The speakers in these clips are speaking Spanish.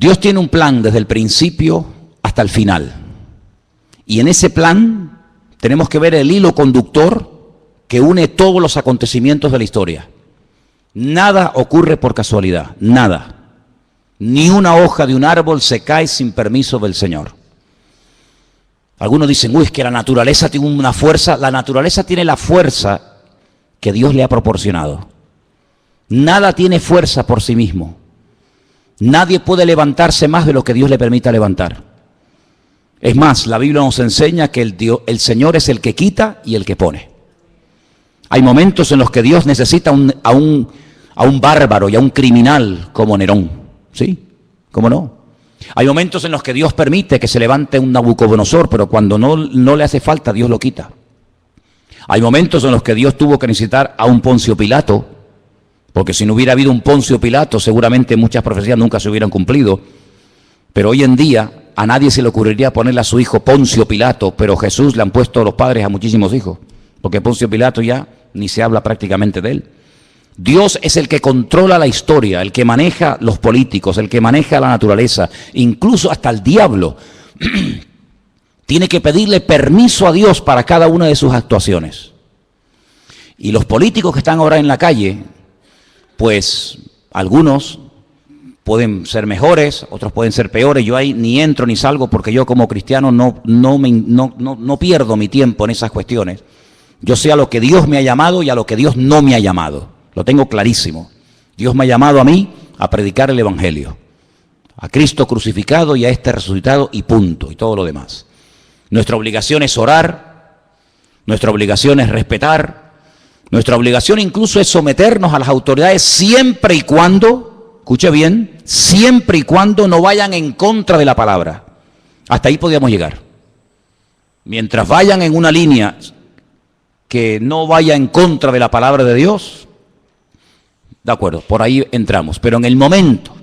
Dios tiene un plan desde el principio hasta el final. Y en ese plan tenemos que ver el hilo conductor que une todos los acontecimientos de la historia. Nada ocurre por casualidad, nada. Ni una hoja de un árbol se cae sin permiso del Señor. Algunos dicen, uy, es que la naturaleza tiene una fuerza. La naturaleza tiene la fuerza que Dios le ha proporcionado. Nada tiene fuerza por sí mismo. Nadie puede levantarse más de lo que Dios le permita levantar. Es más, la Biblia nos enseña que el Señor es el que quita y el que pone. Hay momentos en los que Dios necesita a un bárbaro y a un criminal como Nerón. ¿Sí? ¿Cómo no? Hay momentos en los que Dios permite que se levante un Nabucodonosor, pero cuando no le hace falta, Dios lo quita. Hay momentos en los que Dios tuvo que necesitar a un Poncio Pilato, porque si no hubiera habido un Poncio Pilato, seguramente muchas profecías nunca se hubieran cumplido. Pero hoy en día a nadie se le ocurriría ponerle a su hijo Poncio Pilato, pero Jesús le han puesto los padres a muchísimos hijos, porque Poncio Pilato ya ni se habla prácticamente de él. Dios es el que controla la historia, el que maneja los políticos, el que maneja la naturaleza, incluso hasta el diablo. Tiene que pedirle permiso a Dios para cada una de sus actuaciones. Y los políticos que están ahora en la calle, pues algunos pueden ser mejores, otros pueden ser peores. Yo ahí ni entro ni salgo porque yo como cristiano no pierdo mi tiempo en esas cuestiones. Yo sé a lo que Dios me ha llamado y a lo que Dios no me ha llamado. Lo tengo clarísimo. Dios me ha llamado a mí a predicar el Evangelio, a Cristo crucificado y a este resucitado y punto, y todo lo demás. Nuestra obligación es orar, nuestra obligación es respetar, nuestra obligación incluso es someternos a las autoridades siempre y cuando, escuche bien, siempre y cuando no vayan en contra de la palabra. Hasta ahí podíamos llegar. Mientras vayan en una línea que no vaya en contra de la palabra de Dios, de acuerdo, por ahí entramos. Pero en el momento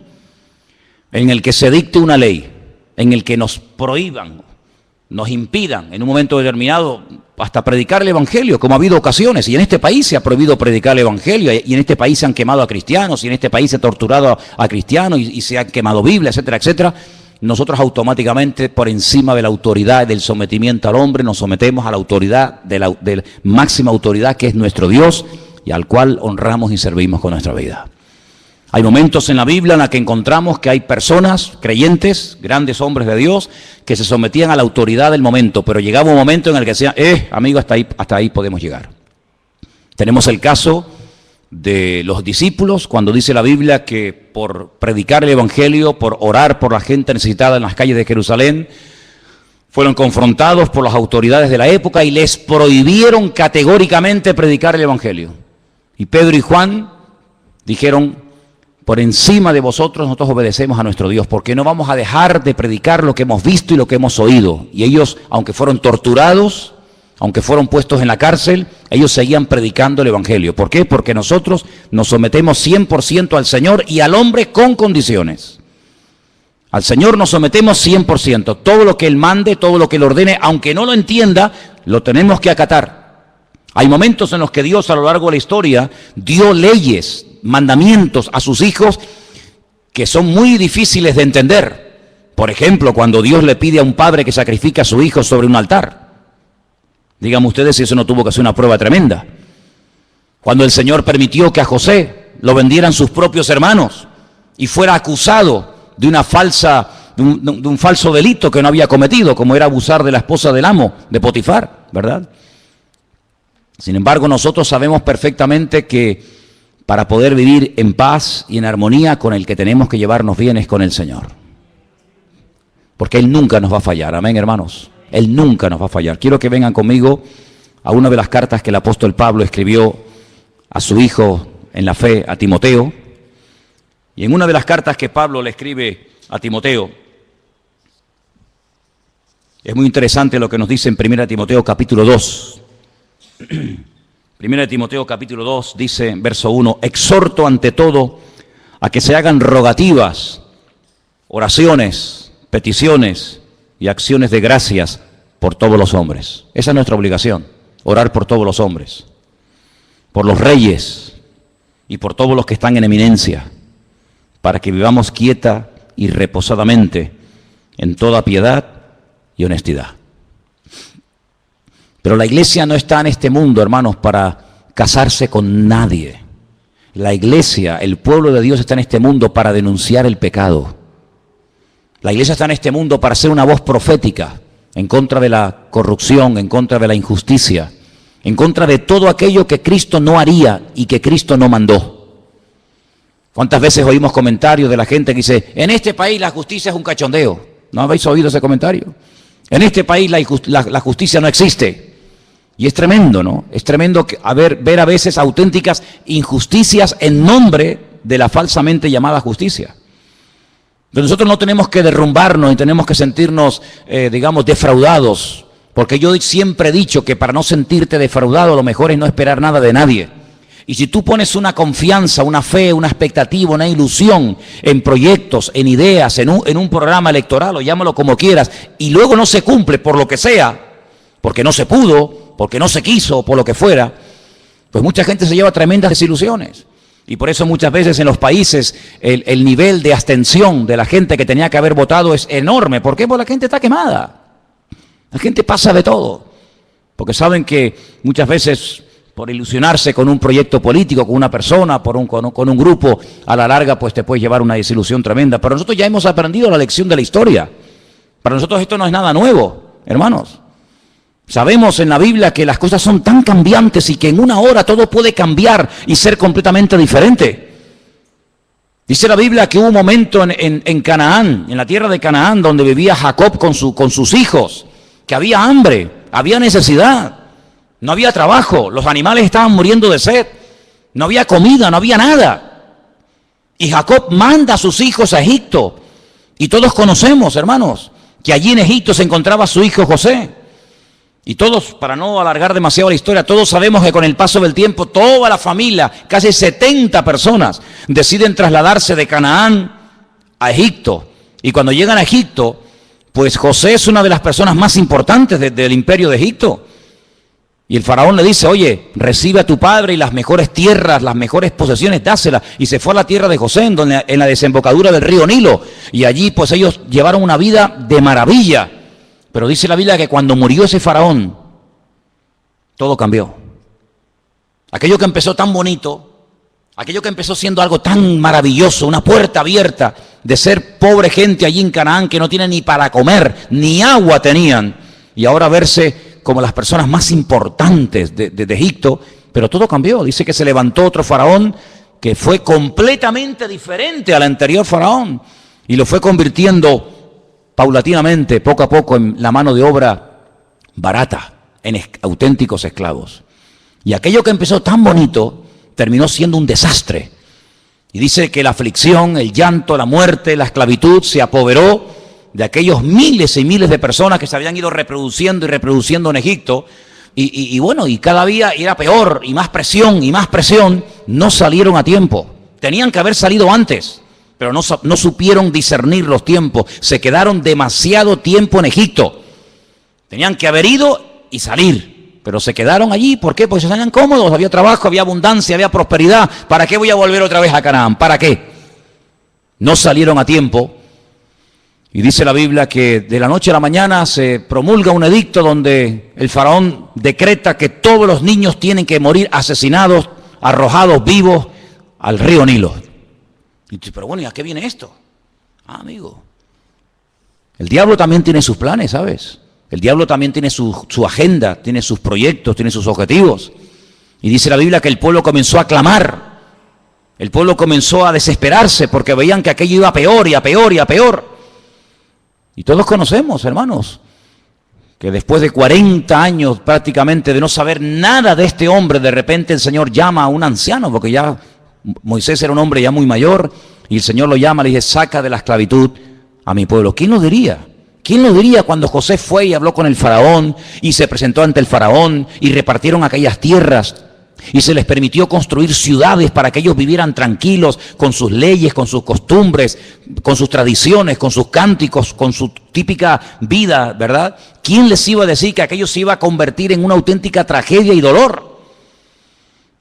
en el que se dicte una ley, en el que nos prohíban, nos impidan en un momento determinado hasta predicar el Evangelio, como ha habido ocasiones, y en este país se ha prohibido predicar el Evangelio, y en este país se han quemado a cristianos, y en este país se ha torturado a cristianos, y se han quemado Biblias, etcétera, etcétera, nosotros automáticamente, por encima de la autoridad, del sometimiento al hombre, nos sometemos a la autoridad, de la máxima autoridad que es nuestro Dios, y al cual honramos y servimos con nuestra vida. Hay momentos en la Biblia en la que encontramos que hay personas, creyentes, grandes hombres de Dios, que se sometían a la autoridad del momento, pero llegaba un momento en el que decían, amigo, hasta ahí podemos llegar. Tenemos el caso de los discípulos, cuando dice la Biblia que por predicar el Evangelio, por orar por la gente necesitada en las calles de Jerusalén, fueron confrontados por las autoridades de la época y les prohibieron categóricamente predicar el Evangelio. Y Pedro y Juan dijeron, por encima de vosotros nosotros obedecemos a nuestro Dios, porque no vamos a dejar de predicar lo que hemos visto y lo que hemos oído. Y ellos, aunque fueron torturados, aunque fueron puestos en la cárcel, ellos seguían predicando el Evangelio. ¿Por qué? Porque nosotros nos sometemos 100% al Señor y al hombre con condiciones. Al Señor nos sometemos 100%. Todo lo que Él mande, todo lo que Él ordene, aunque no lo entienda, lo tenemos que acatar. Hay momentos en los que Dios a lo largo de la historia dio leyes, mandamientos a sus hijos que son muy difíciles de entender. Por ejemplo, cuando Dios le pide a un padre que sacrifique a su hijo sobre un altar. Díganme ustedes si eso no tuvo que ser una prueba tremenda. Cuando el Señor permitió que a José lo vendieran sus propios hermanos y fuera acusado de un falso delito que no había cometido, como era abusar de la esposa del amo, de Potifar, ¿verdad? Sin embargo, nosotros sabemos perfectamente que para poder vivir en paz y en armonía, con el que tenemos que llevarnos bien es con el Señor. Porque Él nunca nos va a fallar, amén, hermanos. Él nunca nos va a fallar. Quiero que vengan conmigo a una de las cartas que el apóstol Pablo escribió a su hijo en la fe, a Timoteo. Y en una de las cartas que Pablo le escribe a Timoteo, es muy interesante lo que nos dice en 1 Timoteo capítulo 2. 1 Timoteo capítulo 2 dice, verso 1, exhorto ante todo a que se hagan rogativas, oraciones, peticiones y acciones de gracias por todos los hombres. Esa es nuestra obligación, orar por todos los hombres, por los reyes y por todos los que están en eminencia, para que vivamos quieta y reposadamente en toda piedad y honestidad. Pero la iglesia no está en este mundo, hermanos, para casarse con nadie. La iglesia, el pueblo de Dios está en este mundo para denunciar el pecado. La iglesia está en este mundo para ser una voz profética en contra de la corrupción, en contra de la injusticia, en contra de todo aquello que Cristo no haría y que Cristo no mandó. ¿Cuántas veces oímos comentarios de la gente que dice, en este país la justicia es un cachondeo? ¿No habéis oído ese comentario? En este país la justicia no existe. Y es tremendo, ¿no? Es tremendo ver a veces auténticas injusticias en nombre de la falsamente llamada justicia. Pero nosotros no tenemos que derrumbarnos y tenemos que sentirnos, digamos, defraudados. Porque yo siempre he dicho que para no sentirte defraudado lo mejor es no esperar nada de nadie. Y si tú pones una confianza, una fe, una expectativa, una ilusión en proyectos, en ideas, en un programa electoral, o llámalo como quieras, y luego no se cumple por lo que sea, porque no se pudo, porque no se quiso, por lo que fuera, pues mucha gente se lleva tremendas desilusiones. Y por eso muchas veces en los países el nivel de abstención de la gente que tenía que haber votado es enorme. ¿Por qué? Porque la gente está quemada. La gente pasa de todo. Porque saben que muchas veces por ilusionarse con un proyecto político, con una persona, con un grupo, a la larga pues te puede llevar una desilusión tremenda. Pero nosotros ya hemos aprendido la lección de la historia. Para nosotros esto no es nada nuevo, hermanos. Sabemos en la Biblia que las cosas son tan cambiantes y que en una hora todo puede cambiar y ser completamente diferente. Dice la Biblia que hubo un momento en Canaán, en la tierra de Canaán, donde vivía Jacob con sus hijos, que había hambre, había necesidad, no había trabajo, los animales estaban muriendo de sed, no había comida, no había nada. Y Jacob manda a sus hijos a Egipto. Y todos conocemos, hermanos, que allí en Egipto se encontraba su hijo José. Y todos, para no alargar demasiado la historia, todos sabemos que con el paso del tiempo toda la familia, casi 70 personas, deciden trasladarse de Canaán a Egipto. Y cuando llegan a Egipto, pues José es una de las personas más importantes del imperio de Egipto. Y el faraón le dice, oye, recibe a tu padre y las mejores tierras, las mejores posesiones, dáselas. Y se fue a la tierra de José, en la desembocadura del río Nilo. Y allí pues ellos llevaron una vida de maravilla. Pero dice la Biblia que cuando murió ese faraón, todo cambió. Aquello que empezó tan bonito, aquello que empezó siendo algo tan maravilloso, una puerta abierta de ser pobre gente allí en Canaán que no tienen ni para comer, ni agua tenían, y ahora verse como las personas más importantes de Egipto, pero todo cambió. Dice que se levantó otro faraón que fue completamente diferente al anterior faraón y lo fue convirtiendo paulatinamente, poco a poco, en la mano de obra barata, en auténticos esclavos. Y aquello que empezó tan bonito terminó siendo un desastre. Y dice que la aflicción, el llanto, la muerte, la esclavitud se apoderó de aquellos miles y miles de personas que se habían ido reproduciendo y reproduciendo en Egipto. Y bueno, y cada día era peor, y más presión, no salieron a tiempo. Tenían que haber salido antes, pero no supieron discernir los tiempos. Se quedaron demasiado tiempo en Egipto. Tenían que haber ido y salir, pero se quedaron allí. ¿Por qué? Porque se sentían cómodos, había trabajo, había abundancia, había prosperidad. ¿Para qué voy a volver otra vez a Canaán? ¿Para qué? No salieron a tiempo. Y dice la Biblia que de la noche a la mañana se promulga un edicto donde el faraón decreta que todos los niños tienen que morir asesinados, arrojados vivos al río Nilo. Y dice, pero bueno, ¿y a qué viene esto? Amigo, el diablo también tiene sus planes, ¿sabes? El diablo también tiene su agenda, tiene sus proyectos, tiene sus objetivos. Y dice la Biblia que el pueblo comenzó a clamar. El pueblo comenzó a desesperarse porque veían que aquello iba a peor y a peor y a peor. Y todos conocemos, hermanos, que después de 40 años prácticamente de no saber nada de este hombre, de repente el Señor llama a un anciano, porque ya Moisés era un hombre ya muy mayor, y el Señor lo llama, le dice, saca de la esclavitud a mi pueblo. ¿Quién lo diría? ¿Quién lo diría cuando José fue y habló con el faraón y se presentó ante el faraón y repartieron aquellas tierras y se les permitió construir ciudades para que ellos vivieran tranquilos con sus leyes, con sus costumbres, con sus tradiciones, con sus cánticos, con su típica vida, ¿verdad? ¿Quién les iba a decir que aquello se iba a convertir en una auténtica tragedia y dolor?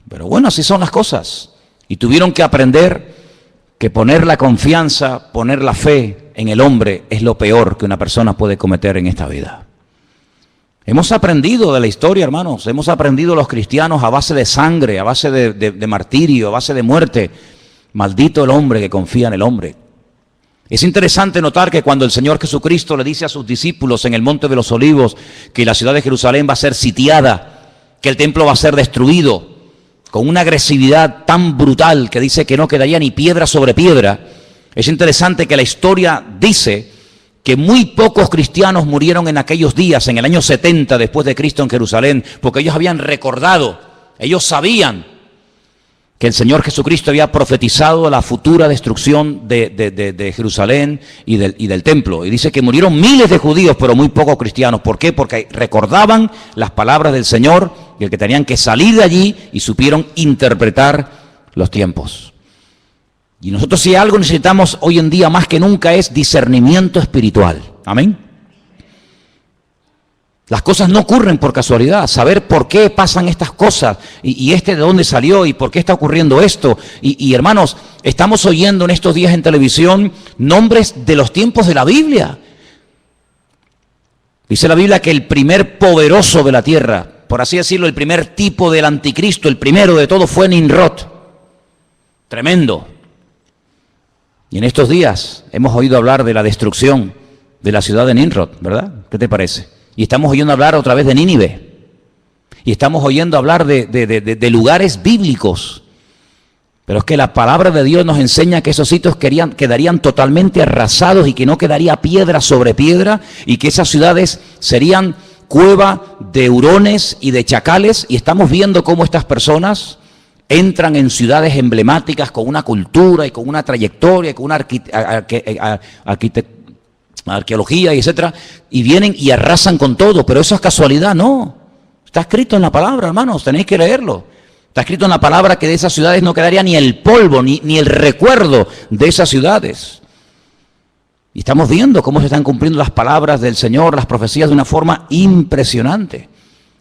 Pero bueno, así son las cosas. Y tuvieron que aprender que poner la confianza, poner la fe en el hombre es lo peor que una persona puede cometer en esta vida. Hemos aprendido de la historia, hermanos, hemos aprendido los cristianos a base de sangre, a base de martirio, a base de muerte. Maldito el hombre que confía en el hombre. Es interesante notar que cuando el Señor Jesucristo le dice a sus discípulos en el Monte de los Olivos que la ciudad de Jerusalén va a ser sitiada, que el templo va a ser destruido, con una agresividad tan brutal que dice que no quedaría ni piedra sobre piedra, es interesante que la historia dice que muy pocos cristianos murieron en aquellos días, en el año 70 después de Cristo en Jerusalén, porque ellos habían recordado, ellos sabían que el Señor Jesucristo había profetizado la futura destrucción de Jerusalén y del templo. Y dice que murieron miles de judíos, pero muy pocos cristianos. ¿Por qué? Porque recordaban las palabras del Señor y el que tenían que salir de allí y supieron interpretar los tiempos. Y nosotros si algo necesitamos hoy en día más que nunca es discernimiento espiritual. Amén. Las cosas no ocurren por casualidad, saber por qué pasan estas cosas y de dónde salió y por qué está ocurriendo esto. Y hermanos, estamos oyendo en estos días en televisión nombres de los tiempos de la Biblia. Dice la Biblia que el primer poderoso de la tierra, por así decirlo, el primer tipo del anticristo, el primero de todo fue Nimrod. Tremendo. Y en estos días hemos oído hablar de la destrucción de la ciudad de Nimrod, ¿verdad? ¿Qué te parece? Y estamos oyendo hablar otra vez de Nínive. Y estamos oyendo hablar de lugares bíblicos. Pero es que la palabra de Dios nos enseña que esos sitios quedarían totalmente arrasados y que no quedaría piedra sobre piedra y que esas ciudades serían cueva de hurones y de chacales. Y estamos viendo cómo estas personas entran en ciudades emblemáticas con una cultura y con una trayectoria, con una arqueología y etcétera, y vienen y arrasan con todo, pero eso es casualidad, no. Está escrito en la palabra, hermanos, tenéis que leerlo. Está escrito en la palabra que de esas ciudades no quedaría ni el polvo, ni el recuerdo de esas ciudades. Y estamos viendo cómo se están cumpliendo las palabras del Señor, las profecías de una forma impresionante.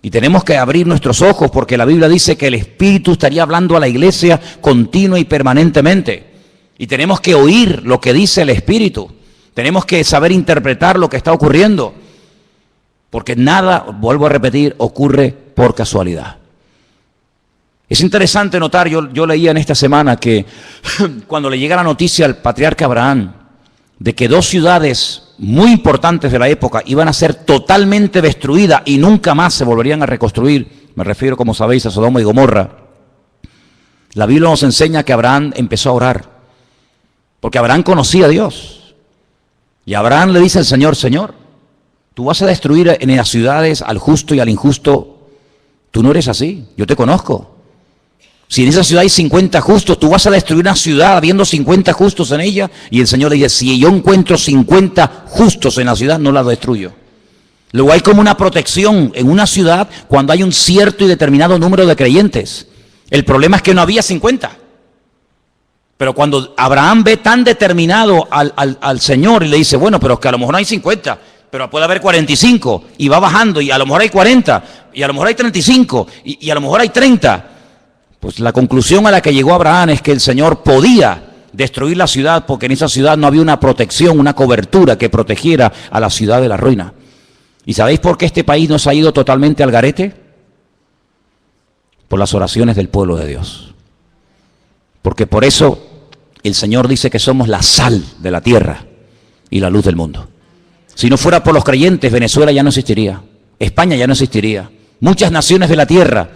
Y tenemos que abrir nuestros ojos porque la Biblia dice que el Espíritu estaría hablando a la iglesia continua y permanentemente. Y tenemos que oír lo que dice el Espíritu. Tenemos que saber interpretar lo que está ocurriendo, porque nada, vuelvo a repetir, ocurre por casualidad. Es interesante notar, yo leía en esta semana que cuando le llega la noticia al patriarca Abraham de que dos ciudades muy importantes de la época iban a ser totalmente destruidas y nunca más se volverían a reconstruir, me refiero, como sabéis, a Sodoma y Gomorra, la Biblia nos enseña que Abraham empezó a orar, porque Abraham conocía a Dios. Y Abraham le dice al Señor, Señor, tú vas a destruir en las ciudades al justo y al injusto. Tú no eres así, yo te conozco. Si en esa ciudad hay 50 justos, tú vas a destruir una ciudad habiendo 50 justos en ella. Y el Señor le dice, si yo encuentro 50 justos en la ciudad, no la destruyo. Luego hay como una protección en una ciudad cuando hay un cierto y determinado número de creyentes. El problema es que no había 50. Pero cuando Abraham ve tan determinado al Señor y le dice, bueno, pero es que a lo mejor no hay 50, pero puede haber 45, y va bajando, y a lo mejor hay 40, y a lo mejor hay 35, y a lo mejor hay 30. Pues la conclusión a la que llegó Abraham es que el Señor podía destruir la ciudad porque en esa ciudad no había una protección, una cobertura que protegiera a la ciudad de la ruina. ¿Y sabéis por qué este país no se ha ido totalmente al garete? Por las oraciones del pueblo de Dios. Porque por eso el Señor dice que somos la sal de la tierra y la luz del mundo. Si no fuera por los creyentes, Venezuela ya no existiría, España ya no existiría. Muchas naciones de la tierra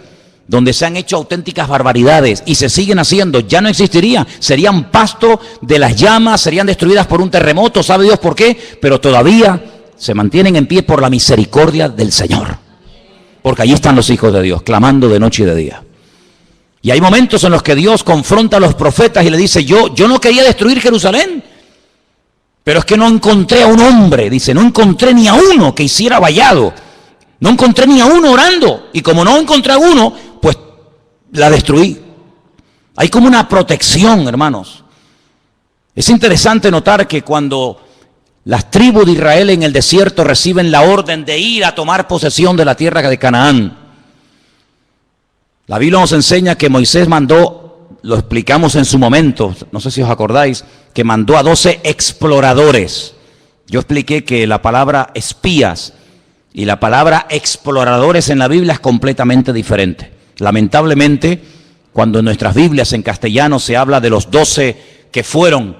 donde se han hecho auténticas barbaridades y se siguen haciendo, ya no existirían. Serían pasto de las llamas, serían destruidas por un terremoto, ¿sabe Dios por qué? Pero todavía se mantienen en pie por la misericordia del Señor. Porque allí están los hijos de Dios, clamando de noche y de día. Y hay momentos en los que Dios confronta a los profetas y le dice, yo no quería destruir Jerusalén, pero es que no encontré a un hombre, dice, no encontré ni a uno que hiciera vallado, no encontré ni a uno orando, y como no encontré a uno, pues la destruí. Hay como una protección, hermanos. Es interesante notar que cuando las tribus de Israel en el desierto reciben la orden de ir a tomar posesión de la tierra de Canaán, la Biblia nos enseña que Moisés mandó lo explicamos en su momento, no sé si os acordáis, que mandó a 12 exploradores. Yo expliqué que la palabra espías y la palabra exploradores en la Biblia es completamente diferente. Lamentablemente, cuando en nuestras Biblias en castellano se habla de los 12 que fueron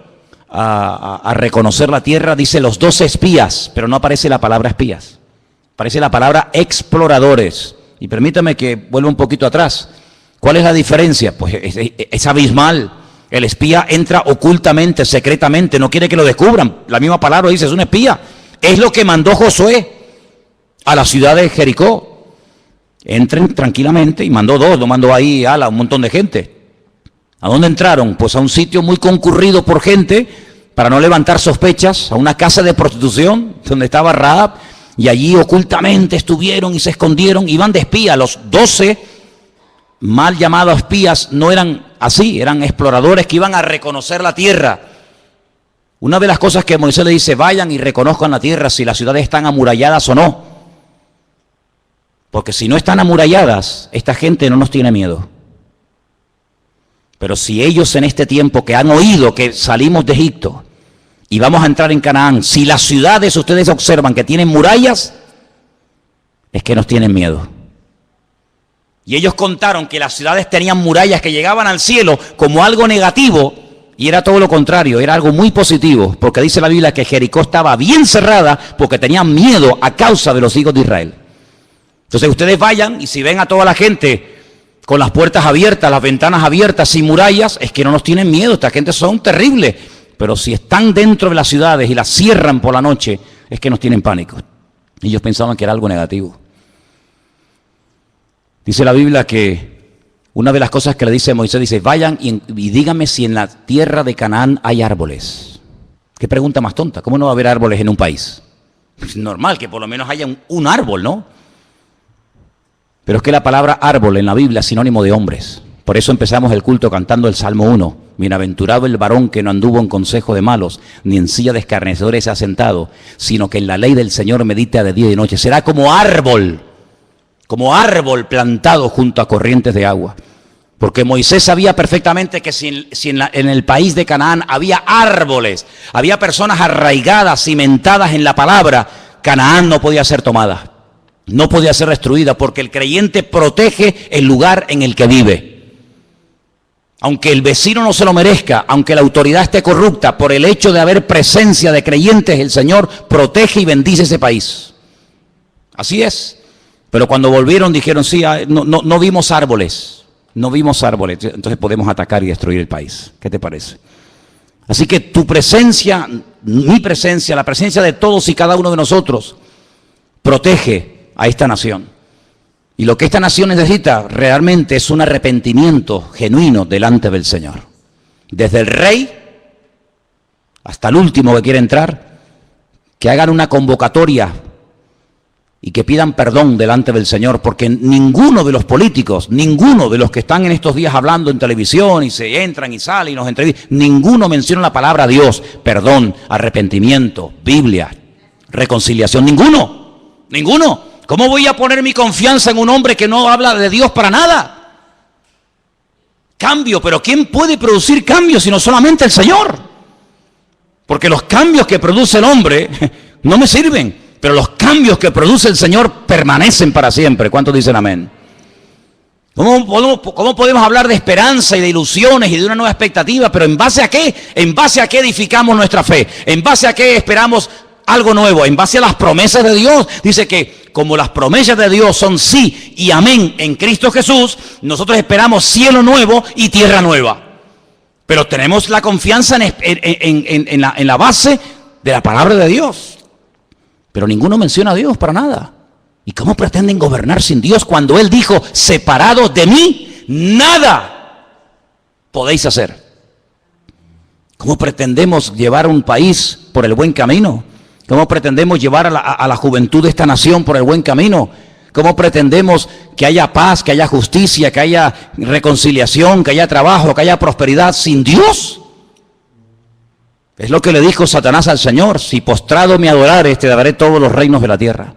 a reconocer la tierra, dice los 12 espías, pero no aparece la palabra espías. Aparece la palabra exploradores. Y permítame que vuelva un poquito atrás. ¿Cuál es la diferencia? Pues es abismal. El espía entra ocultamente, secretamente, no quiere que lo descubran. La misma palabra dice, es un espía. Es lo que mandó Josué a la ciudad de Jericó. Entren tranquilamente, y mandó 2, no mandó ahí a un montón de gente. ¿A dónde entraron? Pues a un sitio muy concurrido por gente, para no levantar sospechas, a una casa de prostitución, donde estaba Rahab, y allí ocultamente estuvieron y se escondieron, iban de espía. Los 12 mal llamados espías no eran así, eran exploradores que iban a reconocer la tierra. Una de las cosas que Moisés le dice, vayan y reconozcan la tierra, si las ciudades están amuralladas o no. Porque si no están amuralladas, esta gente no nos tiene miedo. Pero si ellos en este tiempo que han oído que salimos de Egipto y vamos a entrar en Canaán, si las ciudades ustedes observan que tienen murallas, es que nos tienen miedo. Y ellos contaron que las ciudades tenían murallas que llegaban al cielo como algo negativo, y era todo lo contrario, era algo muy positivo, porque dice la Biblia que Jericó estaba bien cerrada porque tenían miedo a causa de los hijos de Israel. Entonces ustedes vayan, y si ven a toda la gente con las puertas abiertas, las ventanas abiertas, sin murallas, es que no nos tienen miedo, esta gente son terribles. Pero si están dentro de las ciudades y las cierran por la noche, es que nos tienen pánico. Ellos pensaban que era algo negativo. Dice la Biblia que una de las cosas que le dice Moisés, dice, vayan y díganme si en la tierra de Canaán hay árboles. Qué pregunta más tonta, ¿cómo no va a haber árboles en un país? Es normal que por lo menos haya un árbol, ¿no? Pero es que la palabra árbol en la Biblia es sinónimo de hombres. Por eso empezamos el culto cantando el Salmo 1. Bienaventurado el varón que no anduvo en consejo de malos, ni en silla de escarnecedores se ha sentado, sino que en la ley del Señor medita de día y de noche. Será como árbol plantado junto a corrientes de agua. Porque Moisés sabía perfectamente que si en el país de Canaán había árboles, había personas arraigadas, cimentadas en la palabra, Canaán no podía ser tomada. No podía ser destruida, porque el creyente protege el lugar en el que vive. Aunque el vecino no se lo merezca, aunque la autoridad esté corrupta, por el hecho de haber presencia de creyentes, el Señor protege y bendice ese país. Así es. Pero cuando volvieron dijeron, sí, no vimos árboles, no vimos árboles, entonces podemos atacar y destruir el país. ¿Qué te parece? Así que tu presencia, mi presencia, la presencia de todos y cada uno de nosotros, protege a esta nación. Y lo que esta nación necesita realmente es un arrepentimiento genuino delante del Señor. Desde el rey hasta el último que quiere entrar, que hagan una convocatoria y que pidan perdón delante del Señor, porque ninguno de los políticos, ninguno de los que están en estos días hablando en televisión y se entran y salen y nos entrevistan, ninguno menciona la palabra Dios, perdón, arrepentimiento, Biblia, reconciliación, ninguno. ¿Cómo voy a poner mi confianza en un hombre que no habla de Dios para nada? Cambio, pero ¿quién puede producir cambios sino solamente el Señor? Porque los cambios que produce el hombre no me sirven, pero los cambios que produce el Señor permanecen para siempre. ¿Cuántos dicen amén? ¿Cómo podemos hablar de esperanza y de ilusiones y de una nueva expectativa? Pero ¿en base a qué? ¿En base a qué edificamos nuestra fe? ¿En base a qué esperamos algo nuevo? En base a las promesas de Dios. Dice que como las promesas de Dios son sí y amén en Cristo Jesús, nosotros esperamos cielo nuevo y tierra nueva. Pero tenemos la confianza en la base de la palabra de Dios. Pero ninguno menciona a Dios para nada. ¿Y cómo pretenden gobernar sin Dios cuando Él dijo, separados de mí, nada podéis hacer? ¿Cómo pretendemos llevar un país por el buen camino? ¿Cómo pretendemos llevar a la juventud de esta nación por el buen camino? ¿Cómo pretendemos que haya paz, que haya justicia, que haya reconciliación, que haya trabajo, que haya prosperidad sin Dios? Es lo que le dijo Satanás al Señor: si postrado me adorares, te daré todos los reinos de la tierra.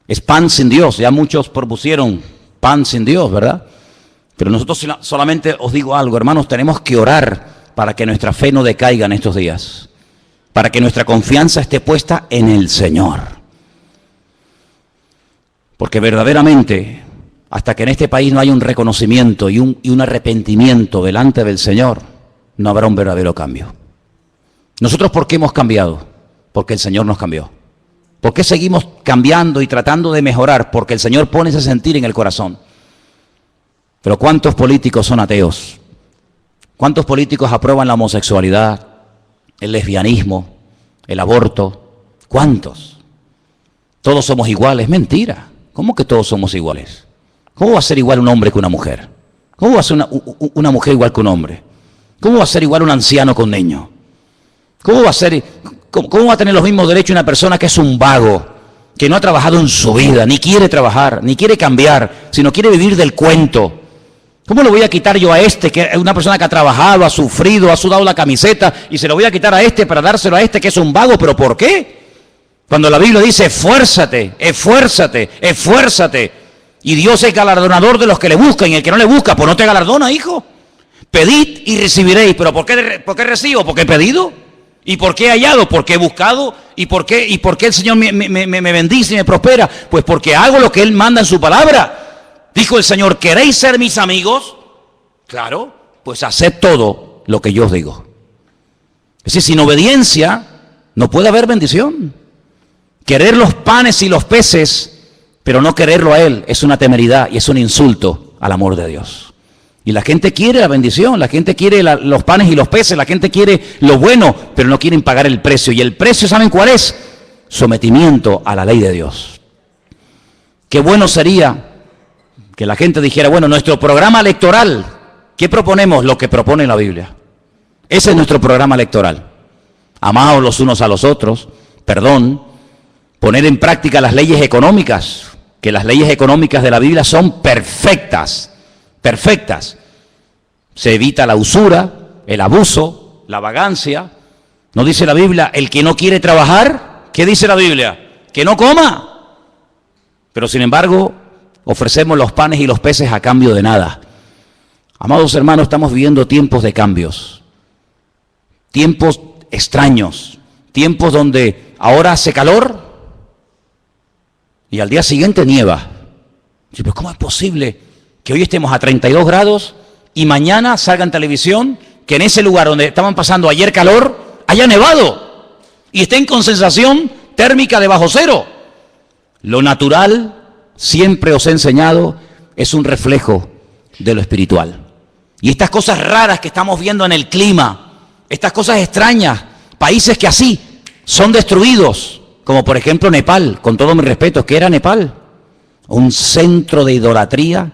Es pan sin Dios. Ya muchos propusieron pan sin Dios, ¿verdad? Pero nosotros solamente os digo algo, hermanos, tenemos que orar para que nuestra fe no decaiga en estos días, para que nuestra confianza esté puesta en el Señor. Porque verdaderamente, hasta que en este país no haya un reconocimiento y un arrepentimiento delante del Señor, no habrá un verdadero cambio. ¿Nosotros por qué hemos cambiado? Porque el Señor nos cambió. ¿Por qué seguimos cambiando y tratando de mejorar? Porque el Señor pone ese sentir en el corazón. Pero ¿cuántos políticos son ateos? ¿Cuántos políticos aprueban la homosexualidad, el lesbianismo, el aborto? ¿Cuántos? Todos somos iguales. Mentira. ¿Cómo que todos somos iguales? ¿Cómo va a ser igual un hombre que una mujer? ¿Cómo va a ser una mujer igual que un hombre? ¿Cómo va a ser igual un anciano que un niño? ¿Cómo va a tener los mismos derechos una persona que es un vago, que no ha trabajado en su vida, ni quiere trabajar, ni quiere cambiar, sino quiere vivir del cuento? ¿Cómo le voy a quitar yo a este, que es una persona que ha trabajado, ha sufrido, ha sudado la camiseta, y se lo voy a quitar a este para dárselo a este que es un vago? ¿Pero por qué? Cuando la Biblia dice, esfuérzate, esfuérzate, esfuérzate, y Dios es galardonador de los que le buscan, y el que no le busca, pues no te galardona, hijo. Pedid y recibiréis. ¿Pero por qué recibo? Porque he pedido. ¿Y por qué he hallado? Porque he buscado. ¿Y por qué el Señor me bendice y me prospera? Pues porque hago lo que Él manda en su palabra. Dijo el Señor, ¿queréis ser mis amigos? Claro, pues haced todo lo que yo os digo. Es decir, sin obediencia no puede haber bendición. Querer los panes y los peces, pero no quererlo a Él, es una temeridad y es un insulto al amor de Dios. Y la gente quiere la bendición, la gente quiere los panes y los peces, la gente quiere lo bueno, pero no quieren pagar el precio. Y el precio, ¿saben cuál es? Sometimiento a la ley de Dios. Qué bueno sería que la gente dijera, bueno, nuestro programa electoral, ¿qué proponemos? Lo que propone la Biblia. Ese es nuestro programa electoral. Amaos los unos a los otros, perdón, poner en práctica las leyes económicas, que las leyes económicas de la Biblia son perfectas, perfectas. Se evita la usura, el abuso, la vagancia. ¿No dice la Biblia, el que no quiere trabajar? ¿Qué dice la Biblia? Que no coma. Pero sin embargo, ofrecemos los panes y los peces a cambio de nada. Amados hermanos, estamos viviendo tiempos de cambios, tiempos extraños, tiempos donde ahora hace calor y al día siguiente nieva. Pero ¿cómo es posible que hoy estemos a 32 grados y mañana salga en televisión que en ese lugar donde estaban pasando ayer calor haya nevado y estén con sensación térmica de bajo cero? Lo natural, siempre os he enseñado, es un reflejo de lo espiritual. Y estas cosas raras que estamos viendo en el clima, estas cosas extrañas, países que así son destruidos, como por ejemplo Nepal, con todo mi respeto. ¿Qué era Nepal? Un centro de idolatría,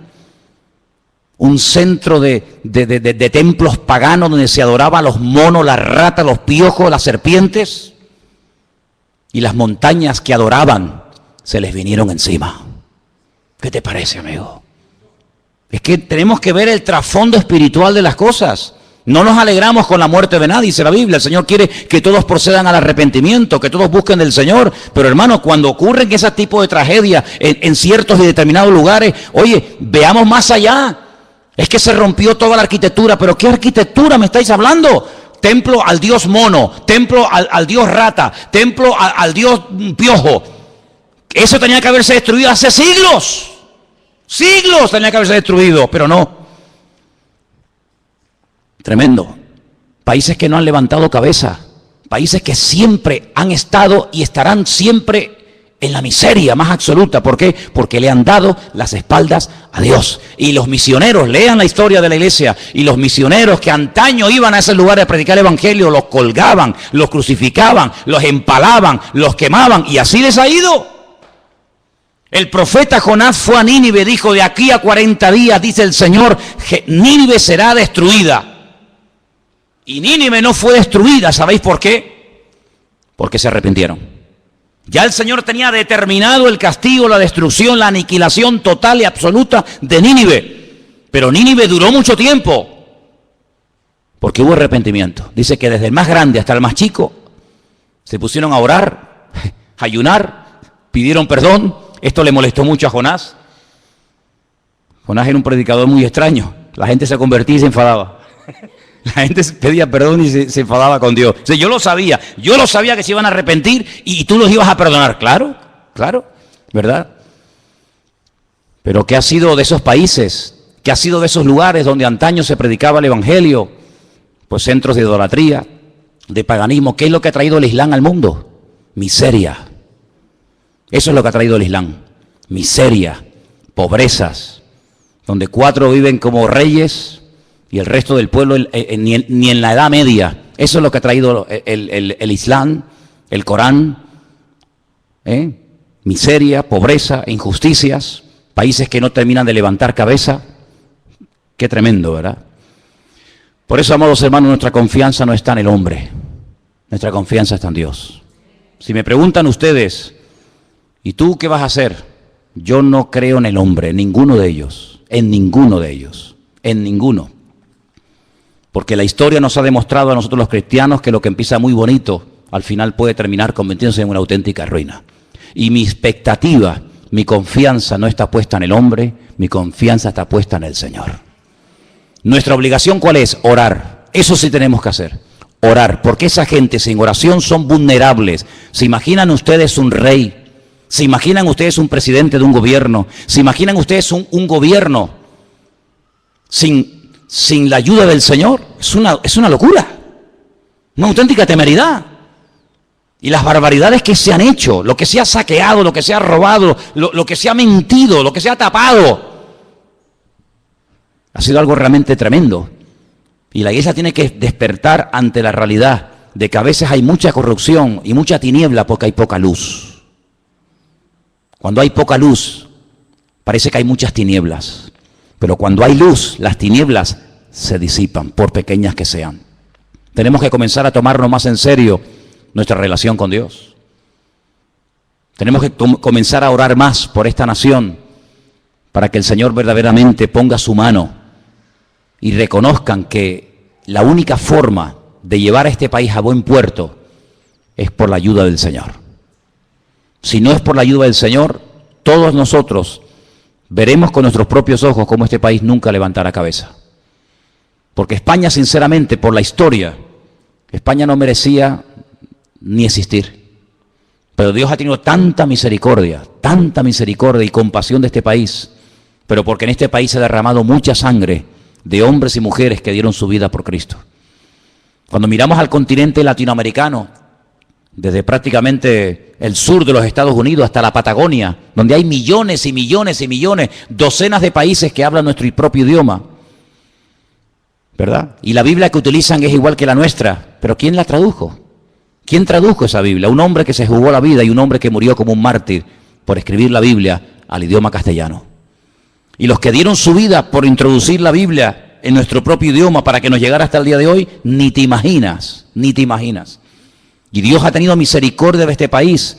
un centro de templos paganos donde se adoraban los monos, las ratas, los piojos, las serpientes, y las montañas que adoraban se les vinieron encima. ¿Qué te parece, amigo? Es que tenemos que ver el trasfondo espiritual de las cosas. No nos alegramos con la muerte de nadie, dice la Biblia. El Señor quiere que todos procedan al arrepentimiento, que todos busquen del Señor. Pero hermanos, cuando ocurren ese tipo de tragedias en ciertos y determinados lugares, oye, veamos más allá. Es que se rompió toda la arquitectura. ¿Pero qué arquitectura me estáis hablando? Templo al dios mono, templo al dios rata, templo al dios piojo. Eso tenía que haberse destruido hace siglos. Siglos tenía que haberse destruido, pero no. Tremendo. Países que no han levantado cabeza, países que siempre han estado y estarán siempre en la miseria más absoluta. ¿Por qué? Porque le han dado las espaldas a Dios. Y los misioneros, lean la historia de la iglesia, y los misioneros que antaño iban a ese lugar a predicar el evangelio, los colgaban, los crucificaban, los empalaban, los quemaban, y así les ha ido. El profeta Jonás fue a Nínive, dijo, de aquí a 40 días, dice el Señor, Nínive será destruida. Y Nínive no fue destruida, ¿sabéis por qué? Porque se arrepintieron. Ya el Señor tenía determinado el castigo, la destrucción, la aniquilación total y absoluta de Nínive. Pero Nínive duró mucho tiempo, porque hubo arrepentimiento. Dice que desde el más grande hasta el más chico se pusieron a orar, a ayunar, pidieron perdón. Esto le molestó mucho a Jonás. Jonás era un predicador muy extraño. La gente se convertía y se enfadaba. La gente pedía perdón y se enfadaba con Dios. O sea, yo lo sabía que se iban a arrepentir y tú los ibas a perdonar. Claro, claro, ¿verdad? Pero ¿qué ha sido de esos países? ¿Qué ha sido de esos lugares donde antaño se predicaba el evangelio? Pues centros de idolatría, de paganismo. ¿Qué es lo que ha traído el Islam al mundo? Miseria. Eso es lo que ha traído el Islam. Miseria, pobrezas, donde 4 viven como reyes y el resto del pueblo ni en la Edad Media. Eso es lo que ha traído el Islam, el Corán. Miseria, pobreza, injusticias, países que no terminan de levantar cabeza. Qué tremendo, ¿verdad? Por eso, amados hermanos, nuestra confianza no está en el hombre. Nuestra confianza está en Dios. Si me preguntan ustedes, ¿y tú qué vas a hacer? Yo no creo en el hombre, en ninguno de ellos, en ninguno de ellos, en ninguno. Porque la historia nos ha demostrado a nosotros los cristianos que lo que empieza muy bonito, al final puede terminar convirtiéndose en una auténtica ruina. Y mi expectativa, mi confianza no está puesta en el hombre, mi confianza está puesta en el Señor. Nuestra obligación, ¿cuál es? Orar. Eso sí tenemos que hacer. Orar, porque esa gente sin oración son vulnerables. ¿Se imaginan ustedes un rey? ¿Se imaginan ustedes un presidente de un gobierno? ¿Se imaginan ustedes un gobierno sin la ayuda del Señor? Es una locura, una auténtica temeridad. Y las barbaridades que se han hecho, lo que se ha saqueado, lo que se ha robado, lo que se ha mentido, lo que se ha tapado, ha sido algo realmente tremendo. Y la iglesia tiene que despertar ante la realidad de que a veces hay mucha corrupción y mucha tiniebla porque hay poca luz. Cuando hay poca luz, parece que hay muchas tinieblas. Pero cuando hay luz, las tinieblas se disipan, por pequeñas que sean. Tenemos que comenzar a tomarnos más en serio nuestra relación con Dios. Tenemos que comenzar a orar más por esta nación, para que el Señor verdaderamente ponga su mano y reconozcan que la única forma de llevar a este país a buen puerto es por la ayuda del Señor. Si no es por la ayuda del Señor, todos nosotros veremos con nuestros propios ojos cómo este país nunca levantará cabeza. Porque España, sinceramente, por la historia, España no merecía ni existir. Pero Dios ha tenido tanta misericordia y compasión de este país, pero porque en este país se ha derramado mucha sangre de hombres y mujeres que dieron su vida por Cristo. Cuando miramos al continente latinoamericano, desde prácticamente el sur de los Estados Unidos hasta la Patagonia, donde hay millones y millones y millones, docenas de países que hablan nuestro propio idioma, ¿verdad? Y la Biblia que utilizan es igual que la nuestra, pero ¿quién la tradujo? ¿Quién tradujo esa Biblia? Un hombre que se jugó la vida y un hombre que murió como un mártir por escribir la Biblia al idioma castellano. Y los que dieron su vida por introducir la Biblia en nuestro propio idioma para que nos llegara hasta el día de hoy, ni te imaginas, ni te imaginas. Y Dios ha tenido misericordia de este país,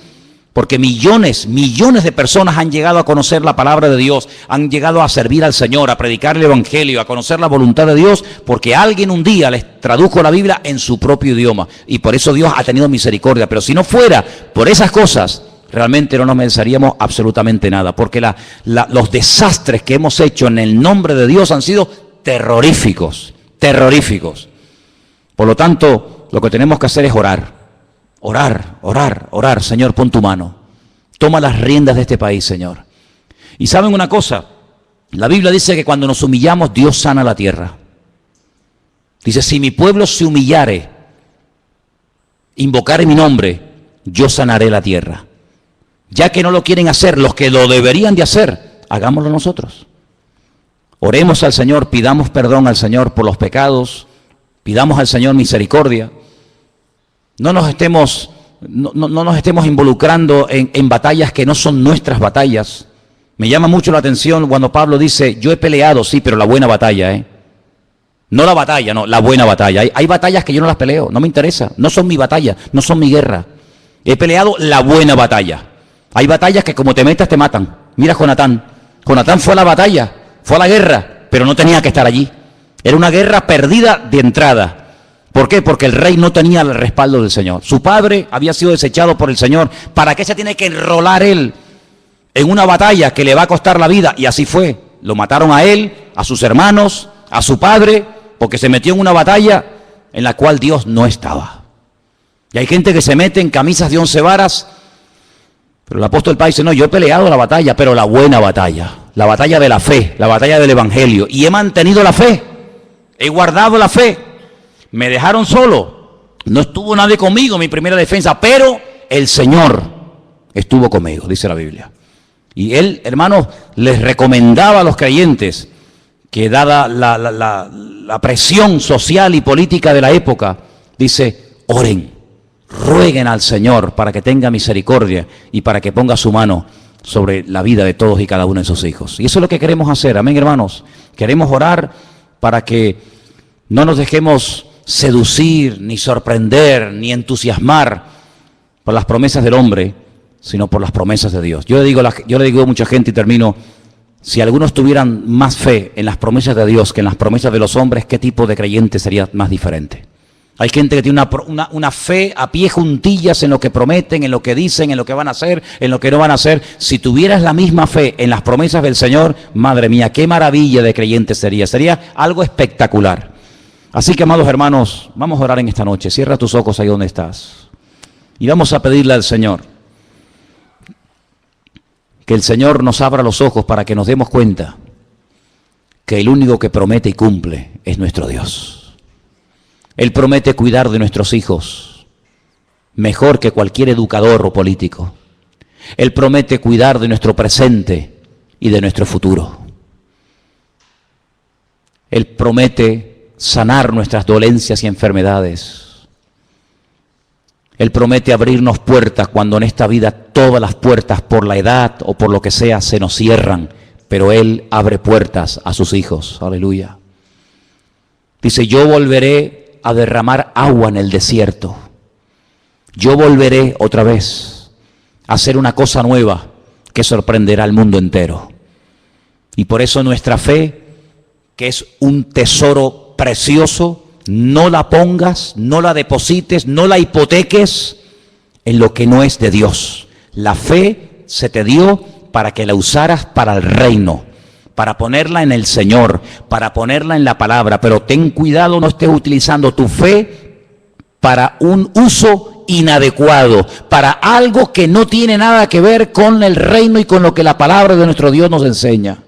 porque millones de personas han llegado a conocer la palabra de Dios, han llegado a servir al Señor, a predicar el Evangelio, a conocer la voluntad de Dios, porque alguien un día les tradujo la Biblia en su propio idioma. Y por eso Dios ha tenido misericordia. Pero si no fuera por esas cosas, realmente no nos mereceríamos absolutamente nada, porque los desastres que hemos hecho en el nombre de Dios han sido terroríficos, terroríficos. Por lo tanto, lo que tenemos que hacer es orar. Orar, orar, orar. Señor, pon tu mano. Toma las riendas de este país, Señor. Y ¿saben una cosa? La Biblia dice que cuando nos humillamos, Dios sana la tierra. Dice, si mi pueblo se humillare, invocare mi nombre, yo sanaré la tierra. Ya que no lo quieren hacer los que lo deberían de hacer, hagámoslo nosotros. Oremos al Señor, pidamos perdón al Señor por los pecados, pidamos al Señor misericordia. No nos estemos involucrando en batallas que no son nuestras batallas. Me llama mucho la atención cuando Pablo dice, yo he peleado, sí, pero la buena batalla, No la batalla, no, la buena batalla. Hay batallas que yo no las peleo, no me interesa, no son mi batalla, no son mi guerra. He peleado la buena batalla. Hay batallas que como te metas te matan. Mira Jonatán. Jonatán fue a la batalla, fue a la guerra, pero no tenía que estar allí. Era una guerra perdida de entrada. ¿Por qué? Porque el rey no tenía el respaldo del Señor. Su padre había sido desechado por el Señor. ¿Para qué se tiene que enrolar él en una batalla que le va a costar la vida? Y así fue. Lo mataron a él, a sus hermanos, a su padre, porque se metió en una batalla en la cual Dios no estaba. Y hay gente que se mete en camisas de 11 varas, pero el apóstol Pablo dice, no, yo he peleado la batalla, pero la buena batalla, la batalla de la fe, la batalla del evangelio, y he mantenido la fe, he guardado la fe. Me dejaron solo, no estuvo nadie conmigo en mi primera defensa, pero el Señor estuvo conmigo, dice la Biblia. Y él, hermanos, les recomendaba a los creyentes que dada la presión social y política de la época, dice, oren, rueguen al Señor para que tenga misericordia y para que ponga su mano sobre la vida de todos y cada uno de sus hijos. Y eso es lo que queremos hacer, amén, hermanos. Queremos orar para que no nos dejemos seducir, ni sorprender, ni entusiasmar por las promesas del hombre, sino por las promesas de Dios. Yo le digo a mucha gente, y termino, si algunos tuvieran más fe en las promesas de Dios que en las promesas de los hombres, ¿qué tipo de creyente sería más diferente? Hay gente que tiene una fe a pie juntillas en lo que prometen, en lo que dicen, en lo que van a hacer, en lo que no van a hacer. Si tuvieras la misma fe en las promesas del Señor, madre mía, qué maravilla de creyente sería. Sería algo espectacular. Así que, amados hermanos, vamos a orar en esta noche. Cierra tus ojos ahí donde estás. Y vamos a pedirle al Señor que el Señor nos abra los ojos para que nos demos cuenta que el único que promete y cumple es nuestro Dios. Él promete cuidar de nuestros hijos mejor que cualquier educador o político. Él promete cuidar de nuestro presente y de nuestro futuro. Él promete sanar nuestras dolencias y enfermedades. Él promete abrirnos puertas cuando en esta vida todas las puertas por la edad o por lo que sea se nos cierran, pero Él abre puertas a sus hijos. Aleluya. Dice, yo volveré a derramar agua en el desierto. Yo volveré otra vez a hacer una cosa nueva que sorprenderá al mundo entero. Y por eso nuestra fe, que es un tesoro precioso, no la pongas, no la deposites, no la hipoteques en lo que no es de Dios. La fe se te dio para que la usaras para el reino, para ponerla en el Señor, para ponerla en la palabra. Pero ten cuidado, no estés utilizando tu fe para un uso inadecuado, para algo que no tiene nada que ver con el reino y con lo que la palabra de nuestro Dios nos enseña.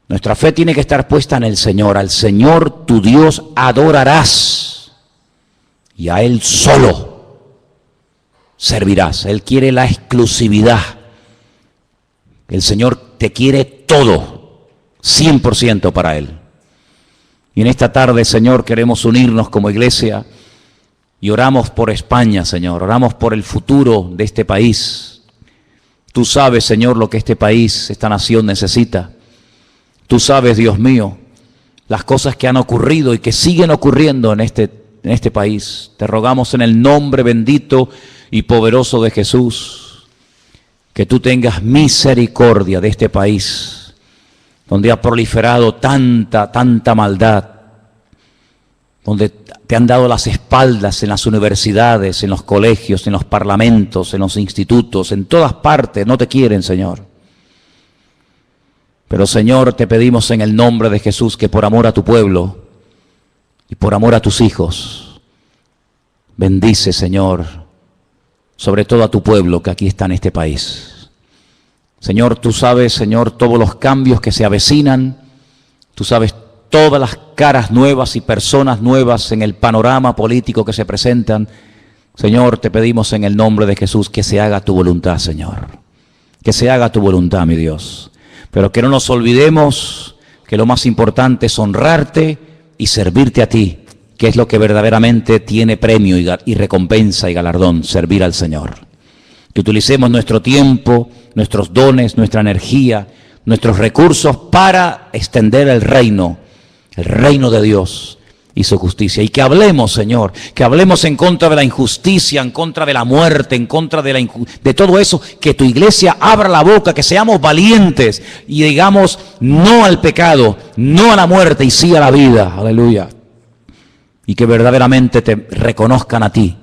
Nuestra fe tiene que estar puesta en el Señor. Al Señor tu Dios adorarás y a Él solo servirás. Él quiere la exclusividad. El Señor te quiere todo, 100% para Él. Y en esta tarde, Señor, queremos unirnos como iglesia y oramos por España, Señor. Oramos por el futuro de este país. Tú sabes, Señor, lo que este país, esta nación necesita. Tú sabes, Dios mío, las cosas que han ocurrido y que siguen ocurriendo en este país. Te rogamos en el nombre bendito y poderoso de Jesús, que tú tengas misericordia de este país, donde ha proliferado tanta maldad, donde te han dado las espaldas en las universidades, en los colegios, en los parlamentos, en los institutos, en todas partes, no te quieren, Señor. Pero, Señor, te pedimos en el nombre de Jesús que por amor a tu pueblo y por amor a tus hijos, bendice, Señor, sobre todo a tu pueblo que aquí está en este país. Señor, tú sabes, Señor, todos los cambios que se avecinan, tú sabes todas las caras nuevas y personas nuevas en el panorama político que se presentan. Señor, te pedimos en el nombre de Jesús que se haga tu voluntad, Señor. Que se haga tu voluntad, mi Dios. Pero que no nos olvidemos que lo más importante es honrarte y servirte a ti, que es lo que verdaderamente tiene premio y recompensa y galardón, servir al Señor. Que utilicemos nuestro tiempo, nuestros dones, nuestra energía, nuestros recursos para extender el reino de Dios y su justicia. Y que hablemos, Señor, que hablemos en contra de la injusticia, en contra de la muerte, en contra de todo eso, que tu iglesia abra la boca, que seamos valientes y digamos no al pecado, no a la muerte y sí a la vida. Aleluya. Y que verdaderamente te reconozcan a ti,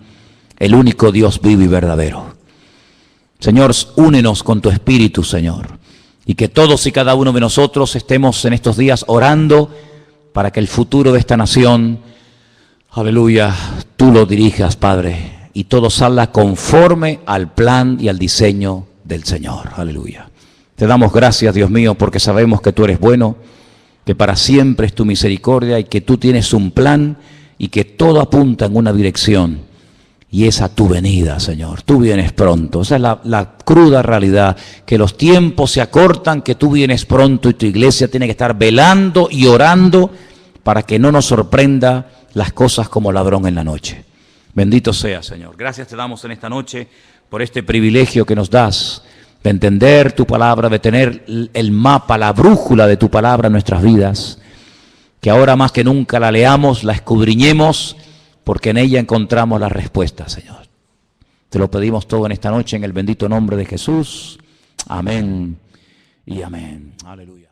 el único Dios vivo y verdadero. Señor, únenos con tu espíritu, Señor. Y que todos y cada uno de nosotros estemos en estos días orando para que el futuro de esta nación, aleluya, tú lo dirijas, Padre, y todo salga conforme al plan y al diseño del Señor. Aleluya. Te damos gracias, Dios mío, porque sabemos que tú eres bueno, que para siempre es tu misericordia y que tú tienes un plan y que todo apunta en una dirección, y es a tu venida, Señor. Tú vienes pronto. Esa es la cruda realidad, que los tiempos se acortan, que tú vienes pronto y tu iglesia tiene que estar velando y orando para que no nos sorprenda las cosas como ladrón en la noche. Bendito sea, Señor. Gracias te damos en esta noche por este privilegio que nos das de entender tu palabra, de tener el mapa, la brújula de tu palabra en nuestras vidas, que ahora más que nunca la leamos, la escudriñemos, porque en ella encontramos la respuesta, Señor. Te lo pedimos todo en esta noche en el bendito nombre de Jesús. Amén y amén. Aleluya.